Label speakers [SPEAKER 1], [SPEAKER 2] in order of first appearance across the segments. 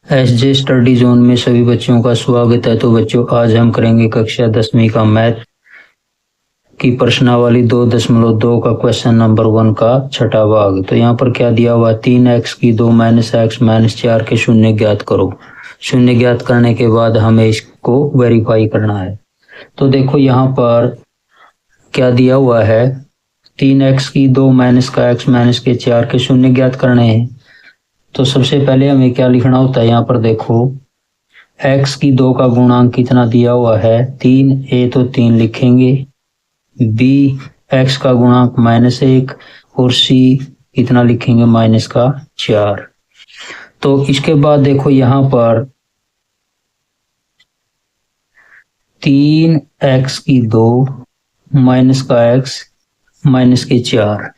[SPEAKER 1] SJ study zone में सभी बच्चों का स्वागत है। तो बच्चों, आज हम करेंगे कक्षा 10वीं का मैथ की प्रश्नावली 2.2 का क्वेश्चन नंबर 1 का छठा भाग। तो यहाँ पर क्या दिया हुआ, 3x की 2 - x - 4 के शून्य ज्ञात करो। शून्य ज्ञात करने के बाद हमें इसको वेरीफाई करना है। तो देखो यहाँ पर क्या दिया हुआ है, 3x की 2 - x - 4 के शून्य ज्ञात करने हैं। तो सबसे पहले हमें क्या लिखना होता है, यहाँ पर देखो x की 2 का गुणांक कितना दिया हुआ है, 3, a तो 3 लिखेंगे, b x का गुणांक -1 और c कितना लिखेंगे, -4। तो इसके बाद देखो यहाँ पर 3x की 2 -x - 4।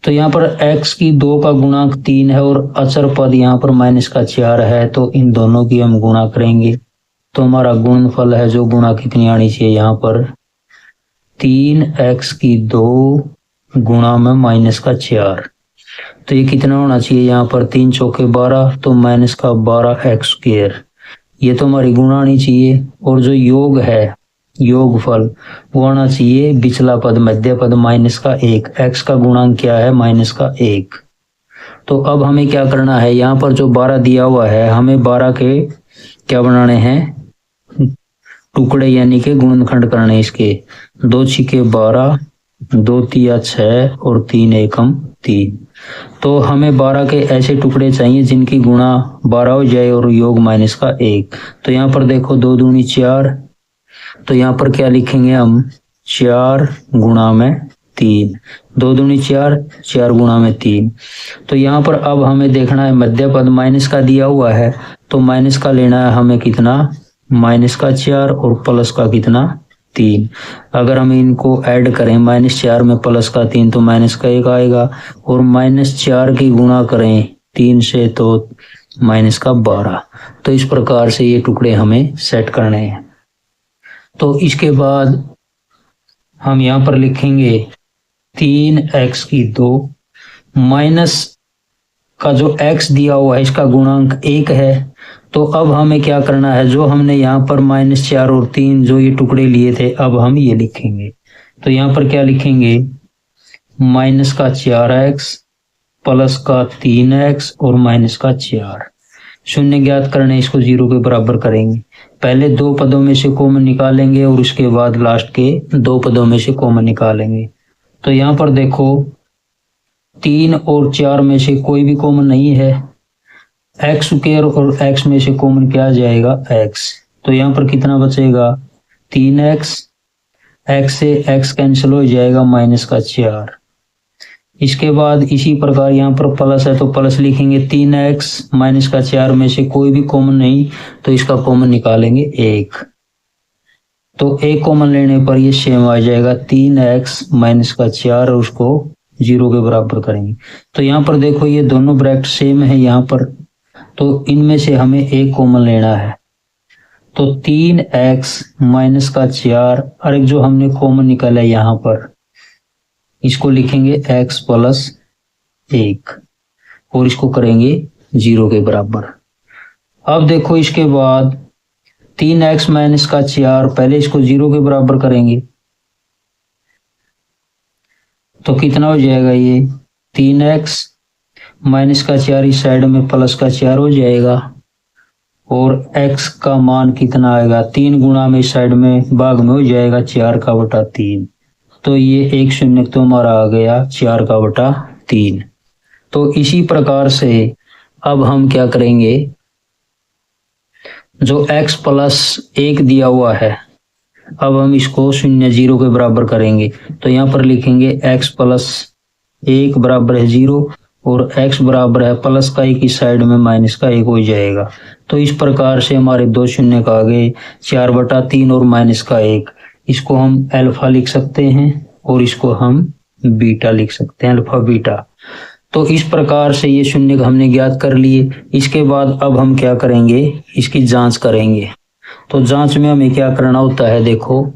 [SPEAKER 1] तो यहाँ पर x की 2 का गुणांक 3 है और अचर पद यहाँ पर -4 है। तो इन दोनों की हम गुणा करेंगे तो हमारा गुणनफल है जो गुणा कितनी आनी चाहिए, यहाँ पर 3x की 2 गुणा में -4। तो ये कितना होना चाहिए, यहाँ पर 3 चौके 12 तो -12x²। ये तो हमारी गुणा आनी चाहिए। और जो योग है, योगफल, वो आना चाहिए पिछला पद मध्य पद -1। x का गुणांक क्या है, -1। तो अब हमें क्या करना है, यहाँ पर जो 12 दिया हुआ है, हमें 12 के क्या बनाने हैं, टुकड़े यानी कि गुणनखंड करने इसके। 2 छिके 12, 2 तिया 6 और 3 एकम 3। तो हमें 12 के ऐसे टुकड़े चाहिए जिनकी गुणा 12 हो जाए और योग -1। तो यहाँ पर देखो 2 दूनी 4, तो यहाँ पर क्या लिखेंगे हम, 4 गुणा में 3, 2 दूनी 4, 4 गुणा में 3। तो यहाँ पर अब हमें देखना है मध्य पद माइनस का दिया हुआ है, तो माइनस का लेना है हमें कितना, -4 और प्लस का कितना, 3। अगर हम इनको ऐड करें, -4 में प्लस का 3 तो -1 आएगा, और -4 की गुणा करें 3 से तो -12। तो इस प्रकार से ये टुकड़े हमें सेट करने हैं। तो इसके बाद हम यहाँ पर लिखेंगे 3x की 2 माइनस का जो x दिया हुआ है इसका गुणांक 1 है। तो अब हमें क्या करना है, जो हमने यहाँ पर -4 और 3 जो ये टुकड़े लिए थे, अब हम ये लिखेंगे। तो यहाँ पर क्या लिखेंगे, -4x प्लस का 3x और -4। शून्य ज्ञात करने, इसको 0 के बराबर करेंगे। पहले 2 पदों में से कॉमन निकालेंगे और उसके बाद लास्ट के 2 पदों में से कॉमन निकालेंगे। तो यहाँ पर देखो 3 और 4 में से कोई भी कॉमन नहीं है, x² और x में से कॉमन क्या आ जाएगा, x। तो यहाँ पर कितना बचेगा, 3x, x से x कैंसिल हो जाएगा, -4। इसके बाद इसी प्रकार यहाँ पर प्लस है तो प्लस लिखेंगे, 3x -4 में से कोई भी कॉमन नहीं, तो इसका कॉमन निकालेंगे 1। तो एक कॉमन लेने पर ये सेम आ जाएगा, 3x -4 और उसको 0 के बराबर करेंगे। तो यहाँ पर देखो ये दोनों ब्रैकेट सेम है यहाँ पर, तो इनमें से हमें एक कॉमन लेना है। तो 3x -4 और एक जो हमने कॉमन निकाला है यहाँ पर, इसको लिखेंगे x प्लस 1 और इसको करेंगे 0 के बराबर। अब देखो इसके बाद 3x -4, पहले इसको 0 के बराबर करेंगे तो कितना हो जाएगा, ये 3x -4 इस साइड में प्लस का 4 हो जाएगा, और x का मान कितना आएगा, 3 गुणा में इस साइड में भाग में हो जाएगा 4 का बटा 3। तो ये एक शून्य तो हमारा आ गया 4 का बटा 3। तो इसी प्रकार से अब हम क्या करेंगे, जो x प्लस 1 दिया हुआ है, अब हम इसको 0 के बराबर करेंगे। तो यहाँ पर लिखेंगे x प्लस 1 बराबर है 0 और x बराबर है प्लस का 1 इस साइड में -1 हो जाएगा। तो इस प्रकार से हमारे 2 शून्य का आ गए 4 बटा 3 और -1। इसको हम अल्फा लिख सकते हैं और इसको हम बीटा लिख सकते हैं, अल्फा बीटा। तो इस प्रकार से ये शून्य हमने ज्ञात कर लिए। इसके बाद अब हम क्या करेंगे, इसकी जांच करेंगे। तो जांच में हमें क्या करना होता है, देखो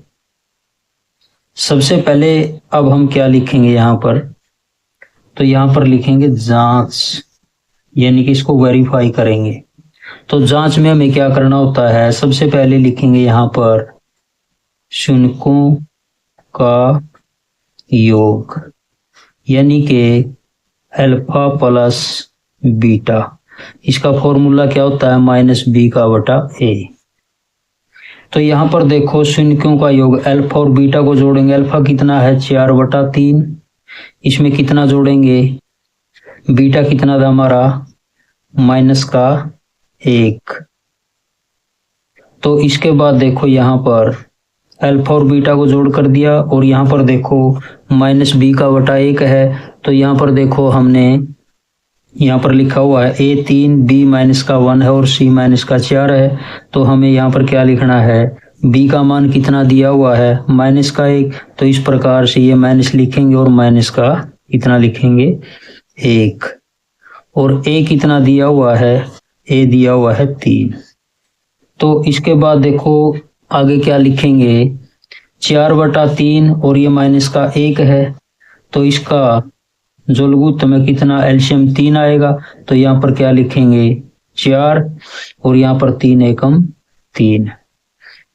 [SPEAKER 1] सबसे पहले अब हम क्या लिखेंगे यहाँ पर, तो यहाँ पर लिखेंगे जांच, यानी कि इसको वेरीफाई करेंगे। तो जांच में हमें क्या करना होता है, सबसे पहले लिखेंगे यहाँ पर शून्यों का योग, यानी कि अल्फा प्लस बीटा। इसका फॉर्मूला क्या होता है, माइनस बी का बटा ए। तो यहाँ पर देखो शून्यों का योग, अल्फा और बीटा को जोड़ेंगे, अल्फा कितना है 4/3, इसमें कितना जोड़ेंगे, बीटा कितना था हमारा -1। तो इसके बाद देखो यहाँ पर अल्फा और बीटा को जोड़ कर दिया, और यहाँ पर देखो -b का बटा 1 है। तो यहाँ पर देखो हमने यहाँ पर लिखा हुआ है a 3, b -1 है और c -4 है। तो हमें यहाँ पर क्या लिखना है, b का मान कितना दिया हुआ है -1, तो इस प्रकार से ये माइनस लिखेंगे और माइनस का कितना लिखेंगे 1, और a कितना दिया हुआ है, a दिया हुआ है 3। तो इसके बाद देखो आगे क्या लिखेंगे, 4/3 और ये -1 है, तो इसका जो लघुत्तम में कितना एलसीएम 3 आएगा। तो यहाँ पर क्या लिखेंगे 4 और यहाँ पर 3 एकम 3।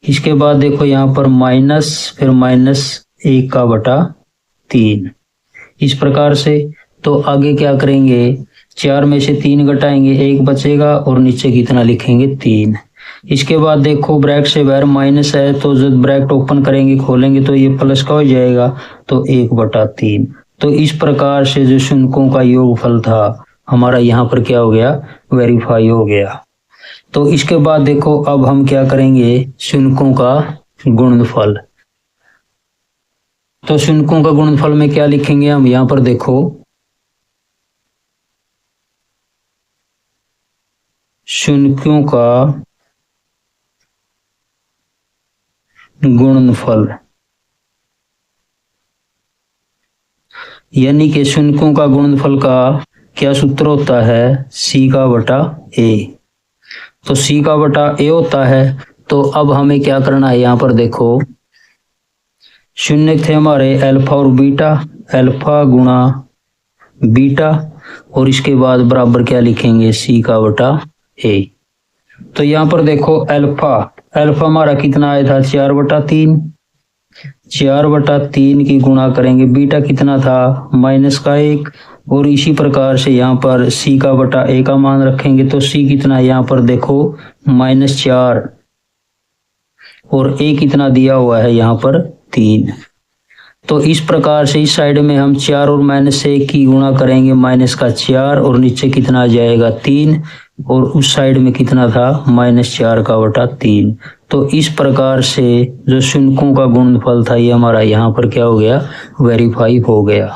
[SPEAKER 1] इसके बाद देखो यहाँ पर माइनस, फिर -1/3, इस प्रकार से। तो आगे क्या करेंगे, 4 में से 3 घटाएंगे, 1 बचेगा और नीचे कितना लिखेंगे 3। इसके बाद देखो ब्रैकेट से बाहर माइनस है, तो जब ब्रैकेट ओपन करेंगे खोलेंगे तो ये प्लस का हो जाएगा, तो 1/3। तो इस प्रकार से जो शून्यों का योगफल था हमारा यहाँ पर क्या हो गया, वेरीफाई हो गया। तो इसके बाद देखो अब हम क्या करेंगे, शून्यों का गुणनफल। तो शून्यों का गुणनफल में क्या लिखेंगे हम, यहाँ पर देखो शून्यों का गुणनफल, यानी कि शून्यों का गुणनफल का क्या सूत्र होता है, c का बटा a। तो c का बटा a होता है। तो अब हमें क्या करना है, यहाँ पर देखो शून्य थे हमारे अल्फा और बीटा, अल्फा गुणा बीटा, और इसके बाद बराबर क्या लिखेंगे c का बटा a। तो यहाँ पर देखो अल्फा हमारा कितना आया था 4/3, 4/3 की गुणा करेंगे, बीटा कितना था -1, और इसी प्रकार से यहाँ पर c का बटा a का मान रखेंगे। तो c कितना है यहाँ पर देखो -4, और a कितना दिया हुआ है यहाँ पर 3। तो इस प्रकार से इस साइड में हम 4 और -1 की गुणा करेंगे, -4, और नीचे कितना आ जाएगा 3, और उस साइड में कितना था -4/3। तो इस प्रकार से जो शून्यों का गुणनफल था ये हमारा यहाँ पर क्या हो गया, वेरीफाई हो गया।